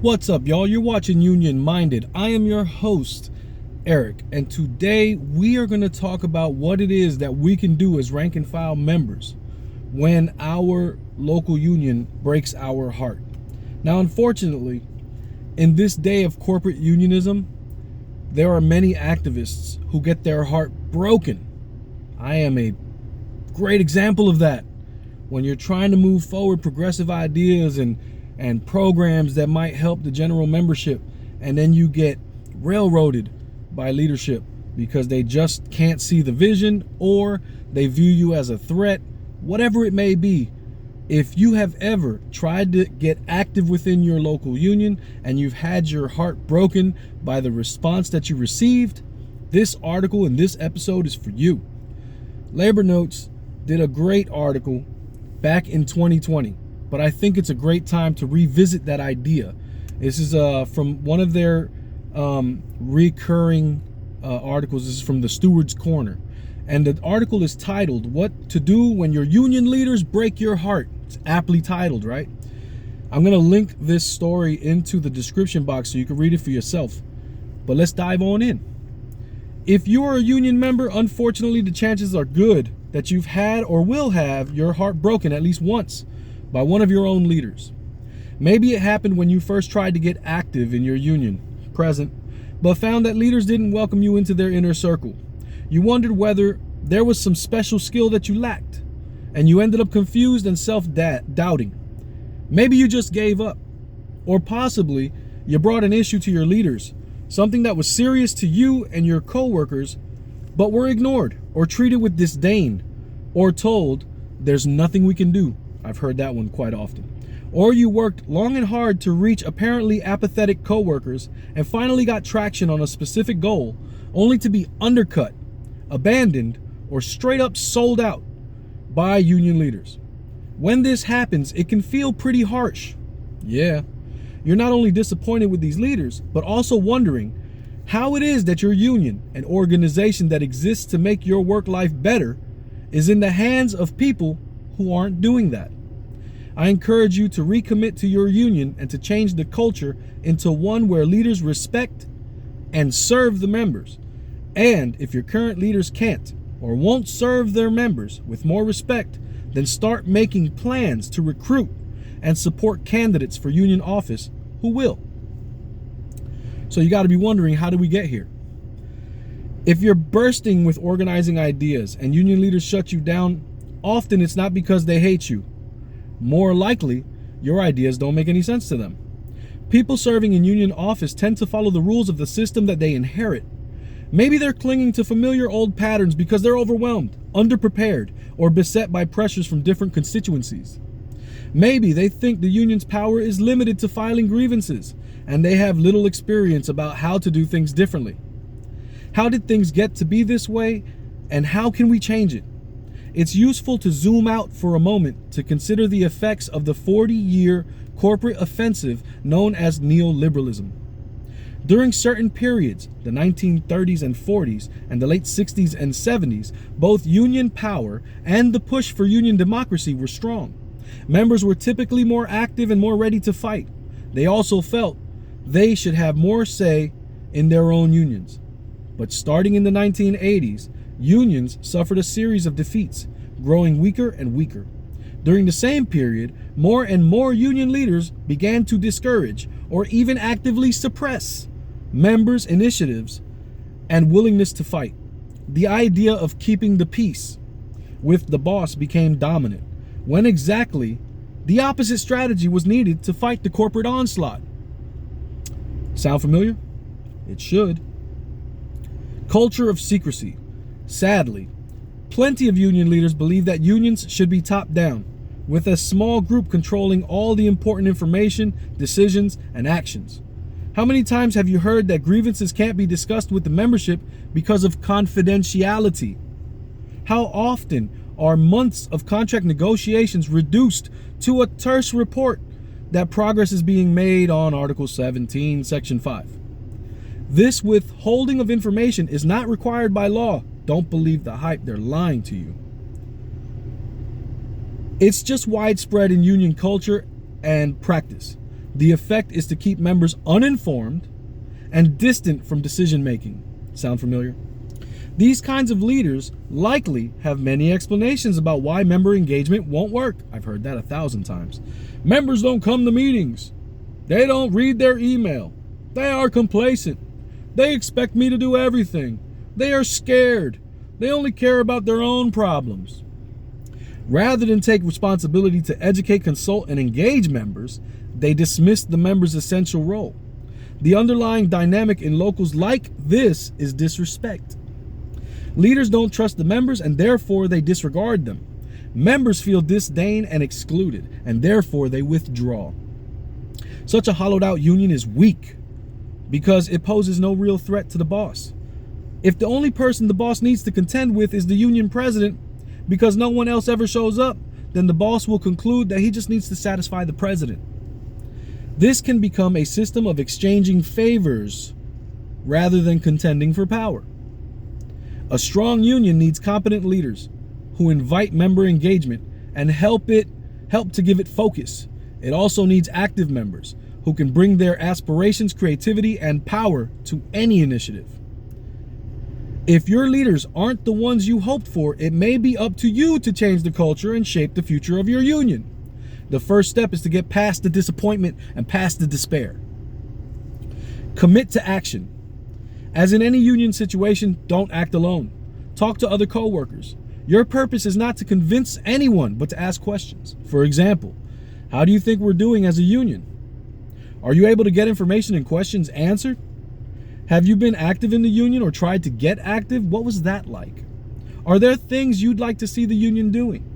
What's up, y'all? You're watching Union Minded. I am your host, Eric, and today we are going to talk about what it is that we can do as rank and file members when our local union breaks our heart. Now, unfortunately, in this day of corporate unionism, there are many activists who get their heart broken. I am a great example of that. When you're trying to move forward progressive ideas and programs that might help the general membership, and then you get railroaded by leadership because they just can't see the vision or they view you as a threat, whatever it may be. If you have ever tried to get active within your local union and you've had your heart broken by the response that you received, this article in this episode is for you. Labor Notes did a great article back in 2020. But I think it's a great time to revisit that idea. This is from one of their recurring articles. This is from the Steward's Corner. And the article is titled, "What to Do When Your Union Leaders Break Your Heart." It's aptly titled, right? I'm going to link this story into the description box so you can read it for yourself. But let's dive on in. If you are a union member, unfortunately, the chances are good that you've had or will have your heart broken at least once by one of your own leaders. Maybe it happened when you first tried to get active in your union, present, but found that leaders didn't welcome you into their inner circle. You wondered whether there was some special skill that you lacked, and you ended up confused and self-doubting. Maybe you just gave up, or possibly you brought an issue to your leaders, something that was serious to you and your co-workers, but were ignored or treated with disdain, or told, "There's nothing we can do." I've heard that one quite often. Or you worked long and hard to reach apparently apathetic coworkers and finally got traction on a specific goal, only to be undercut, abandoned, or straight up sold out by union leaders. When this happens, it can feel pretty harsh. Yeah, you're not only disappointed with these leaders, but also wondering how it is that your union, an organization that exists to make your work life better, is in the hands of people who aren't doing that. I encourage you to recommit to your union and to change the culture into one where leaders respect and serve the members. And if your current leaders can't or won't serve their members with more respect, then start making plans to recruit and support candidates for union office who will. So you got to be wondering, how do we get here? If you're bursting with organizing ideas and union leaders shut you down, often it's not because they hate you. More likely, your ideas don't make any sense to them. People serving in union office tend to follow the rules of the system that they inherit. Maybe they're clinging to familiar old patterns because they're overwhelmed, underprepared, or beset by pressures from different constituencies. Maybe they think the union's power is limited to filing grievances, and they have little experience about how to do things differently. How did things get to be this way, and how can we change it? It's useful to zoom out for a moment to consider the effects of the 40-year corporate offensive known as neoliberalism. During certain periods, the 1930s and 40s and the late 60s and 70s, both union power and the push for union democracy were strong. Members were typically more active and more ready to fight. They also felt they should have more say in their own unions. But starting in the 1980s, unions suffered a series of defeats, growing weaker and weaker. During the same period, more and more union leaders began to discourage or even actively suppress members' initiatives and willingness to fight. The idea of keeping the peace with the boss became dominant, when exactly the opposite strategy was needed to fight the corporate onslaught. Sound familiar? It should. Culture of secrecy. Sadly, plenty of union leaders believe that unions should be top down, with a small group controlling all the important information, decisions, and actions. How many times have you heard that grievances can't be discussed with the membership because of confidentiality? How often are months of contract negotiations reduced to a terse report that progress is being made on Article 17, Section 5? This withholding of information is not required by law. Don't believe the hype, they're lying to you. It's just widespread in union culture and practice. The effect is to keep members uninformed and distant from decision making. Sound familiar? These kinds of leaders likely have many explanations about why member engagement won't work. I've heard that 1,000 times. Members don't come to meetings. They don't read their email. They are complacent. They expect me to do everything. They are scared. They only care about their own problems. Rather than take responsibility to educate, consult, and engage members, they dismiss the members' essential role. The underlying dynamic in locals like this is disrespect. Leaders don't trust the members and therefore they disregard them. Members feel disdain and excluded, and therefore they withdraw. Such a hollowed out union is weak because it poses no real threat to the boss. If the only person the boss needs to contend with is the union president because no one else ever shows up, then the boss will conclude that he just needs to satisfy the president. This can become a system of exchanging favors rather than contending for power. A strong union needs competent leaders who invite member engagement and help to give it focus. It also needs active members who can bring their aspirations, creativity, and power to any initiative. If your leaders aren't the ones you hoped for, it may be up to you to change the culture and shape the future of your union. The first step is to get past the disappointment and past the despair. Commit to action. As in any union situation, don't act alone. Talk to other co-workers. Your purpose is not to convince anyone, but to ask questions. For example, how do you think we're doing as a union? Are you able to get information and questions answered? Have you been active in the union or tried to get active? What was that like? Are there things you'd like to see the union doing?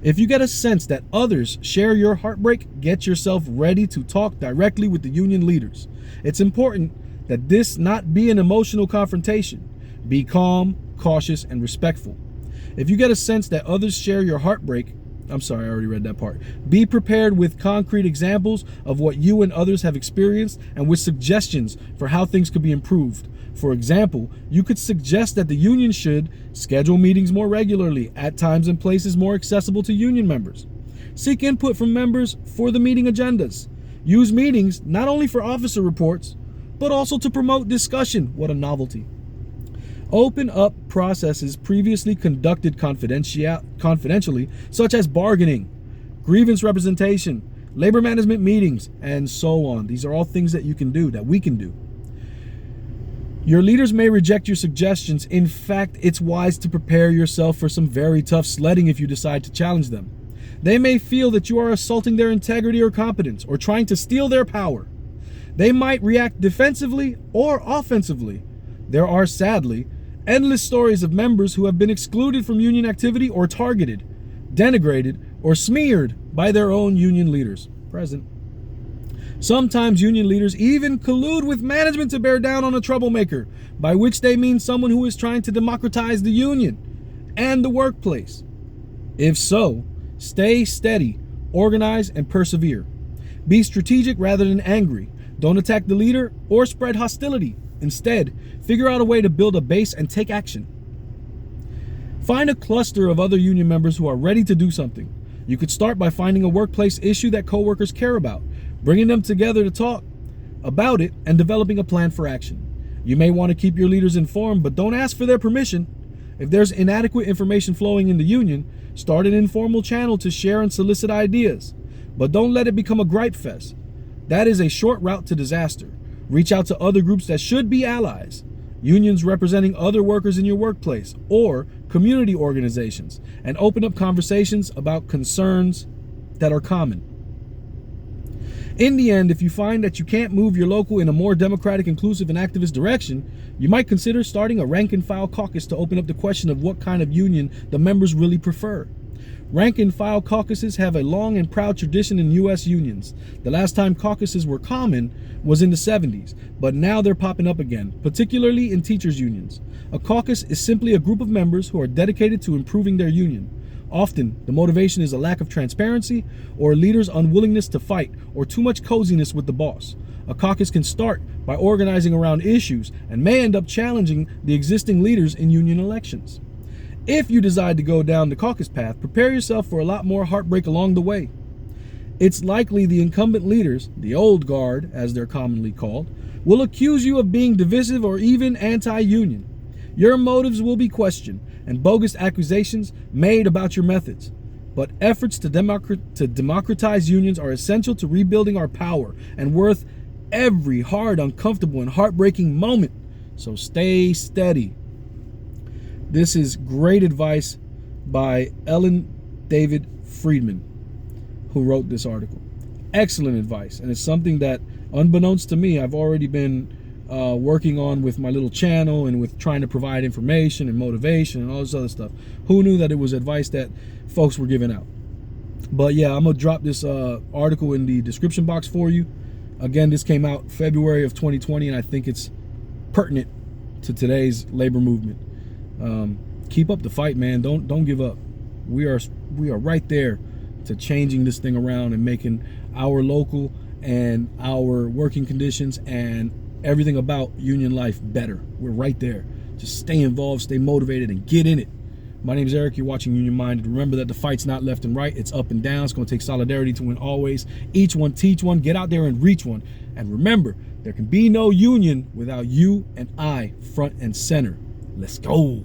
If you get a sense that others share your heartbreak, get yourself ready to talk directly with the union leaders. It's important that this not be an emotional confrontation. Be calm, cautious, and respectful. If you get a sense that others share your heartbreak, I'm sorry, I already read that part. Be prepared with concrete examples of what you and others have experienced and with suggestions for how things could be improved. For example, you could suggest that the union should schedule meetings more regularly at times and places more accessible to union members. Seek input from members for the meeting agendas. Use meetings not only for officer reports, but also to promote discussion. What a novelty. Open up processes previously conducted confidentially, such as bargaining, grievance representation, labor management meetings, and so on. These are all things that you can do, that we can do. Your leaders may reject your suggestions. In fact, it's wise to prepare yourself for some very tough sledding if you decide to challenge them. They may feel that you are assaulting their integrity or competence or trying to steal their power. They might react defensively or offensively. There are, sadly, endless stories of members who have been excluded from union activity or targeted, denigrated, or smeared by their own union leaders. Present. Sometimes union leaders even collude with management to bear down on a troublemaker, by which they mean someone who is trying to democratize the union and the workplace. If so, stay steady, organize, and persevere. Be strategic rather than angry. Don't attack the leader or spread hostility. Instead, figure out a way to build a base and take action. Find a cluster of other union members who are ready to do something. You could start by finding a workplace issue that coworkers care about, bringing them together to talk about it, and developing a plan for action. You may want to keep your leaders informed, but don't ask for their permission. If there's inadequate information flowing in the union, start an informal channel to share and solicit ideas, but don't let it become a gripe fest. That is a short route to disaster. Reach out to other groups that should be allies, unions representing other workers in your workplace, or community organizations, and open up conversations about concerns that are common. In the end, if you find that you can't move your local in a more democratic, inclusive, and activist direction, you might consider starting a rank and file caucus to open up the question of what kind of union the members really prefer. Rank and file caucuses have a long and proud tradition in U.S. unions. The last time caucuses were common was in the 70s, but now they're popping up again, particularly in teachers' unions. A caucus is simply a group of members who are dedicated to improving their union. Often, the motivation is a lack of transparency or a leader's unwillingness to fight or too much coziness with the boss. A caucus can start by organizing around issues and may end up challenging the existing leaders in union elections. If you decide to go down the caucus path, prepare yourself for a lot more heartbreak along the way. it's likely the incumbent leaders, the old guard as they're commonly called, will accuse you of being divisive or even anti-union. Your motives will be questioned and bogus accusations made about your methods. But efforts to democratize unions are essential to rebuilding our power and worth every hard, uncomfortable, and heartbreaking moment. So stay steady. This is great advice by Ellen David Friedman, who wrote this article. Excellent advice, and it's something that, unbeknownst to me, I've already been working on with my little channel and with trying to provide information and motivation and all this other stuff. Who knew that it was advice that folks were giving out? But yeah, I'm gonna drop this article in the description box for you. Again, this came out February of 2020, and I think it's pertinent to today's labor movement. Keep up the fight, man. Don't give up. We are right there to changing this thing around and making our local and our working conditions and everything about union life better. We're right there. Just stay involved, stay motivated, and get in it. My name is Eric. You're watching Union Minded. Remember that the fight's not left and right. It's up and down. It's going to take solidarity to win always. Each one, teach one. Get out there and reach one. And remember, there can be no union without you and I front and center. Let's go.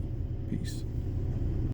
Peace.